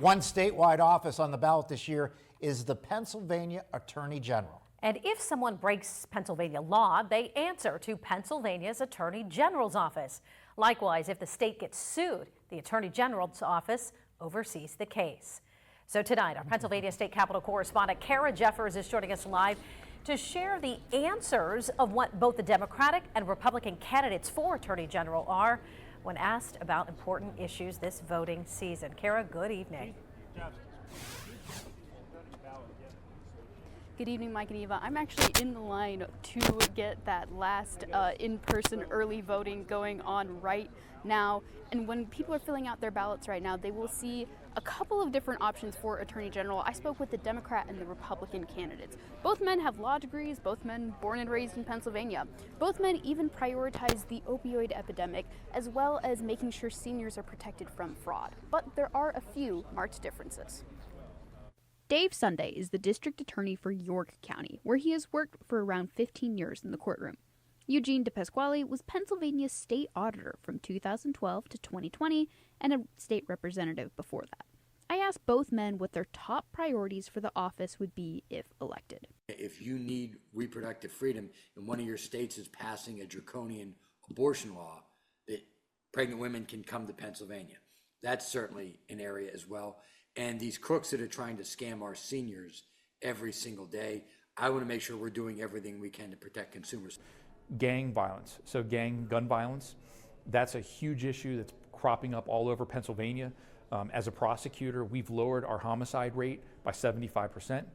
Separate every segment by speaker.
Speaker 1: One statewide office on the ballot this year is the Pennsylvania Attorney General.
Speaker 2: And if someone breaks Pennsylvania law, they answer to Pennsylvania's Attorney General's office. Likewise, if the state gets sued, the Attorney General's office oversees the case. So tonight, our Pennsylvania State Capitol correspondent Kara Jeffers is joining us live to share the answers of what both the Democratic and Republican candidates for Attorney General are when asked about important issues this voting season. Kara, good evening.
Speaker 3: Good evening, Mike and Eva. I'm actually in the line to get that last in-person early voting going on right now. And when people are filling out their ballots right now, they will see a couple of different options for Attorney General. I spoke with the Democrat and the Republican candidates. Both men have law degrees, both men born and raised in Pennsylvania. Both men even prioritize the opioid epidemic, as well as making sure seniors are protected from fraud. But there are a few marked differences. Dave Sunday is the district attorney for York County, where he has worked for around 15 years in the courtroom. Eugene DePasquale was Pennsylvania's state auditor from 2012 to 2020 and a state representative before that. I asked both men what their top priorities for the office would be if elected.
Speaker 4: If you need reproductive freedom and one of your states is passing a draconian abortion law, that pregnant women can come to Pennsylvania. That's certainly an area as well. And these crooks that are trying to scam our seniors every single day, I want to make sure we're doing everything we can to protect consumers.
Speaker 5: Gang violence, so gun violence, that's a huge issue that's cropping up all over Pennsylvania. As a prosecutor, we've lowered our homicide rate by 75%.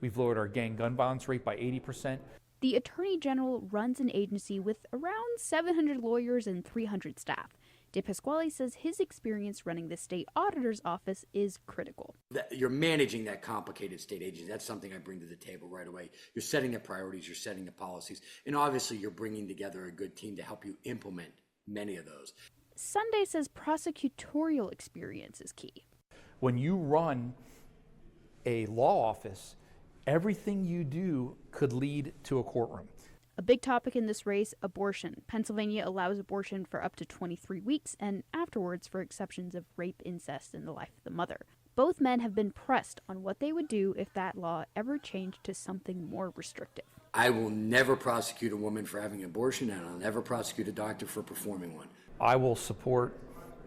Speaker 5: We've lowered our gun violence rate by 80%.
Speaker 3: The Attorney General runs an agency with around 700 lawyers and 300 staff. DePasquale says his experience running the state auditor's office is critical.
Speaker 4: You're managing that complicated state agency. That's something I bring to the table right away. You're setting the priorities, you're setting the policies, and obviously you're bringing together a good team to help you implement many of those.
Speaker 3: Sunday says prosecutorial experience is key.
Speaker 5: When you run a law office, everything you do could lead to a courtroom.
Speaker 3: A big topic in this race, abortion. Pennsylvania allows abortion for up to 23 weeks and afterwards for exceptions of rape, incest, and the life of the mother. Both men have been pressed on what they would do if that law ever changed to something more restrictive.
Speaker 4: I will never prosecute a woman for having an abortion, and I'll never prosecute a doctor for performing one.
Speaker 5: I will support,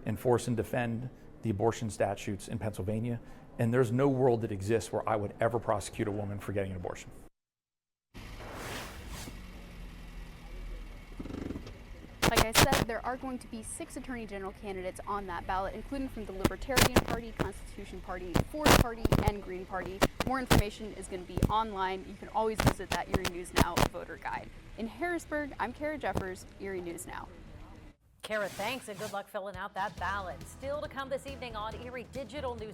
Speaker 5: enforce, and defend the abortion statutes in Pennsylvania, and there's no world that exists where I would ever prosecute a woman for getting an abortion.
Speaker 3: Like I said, there are going to be 6 Attorney General candidates on that ballot, including from the Libertarian Party, Constitution Party, Ford Party, and Green Party. More information is going to be online. You can always visit that Erie News Now voter guide. In Harrisburg, I'm Kara Jeffers, Erie News Now.
Speaker 2: Kara, thanks and good luck filling out that ballot. Still to come this evening on Erie Digital News.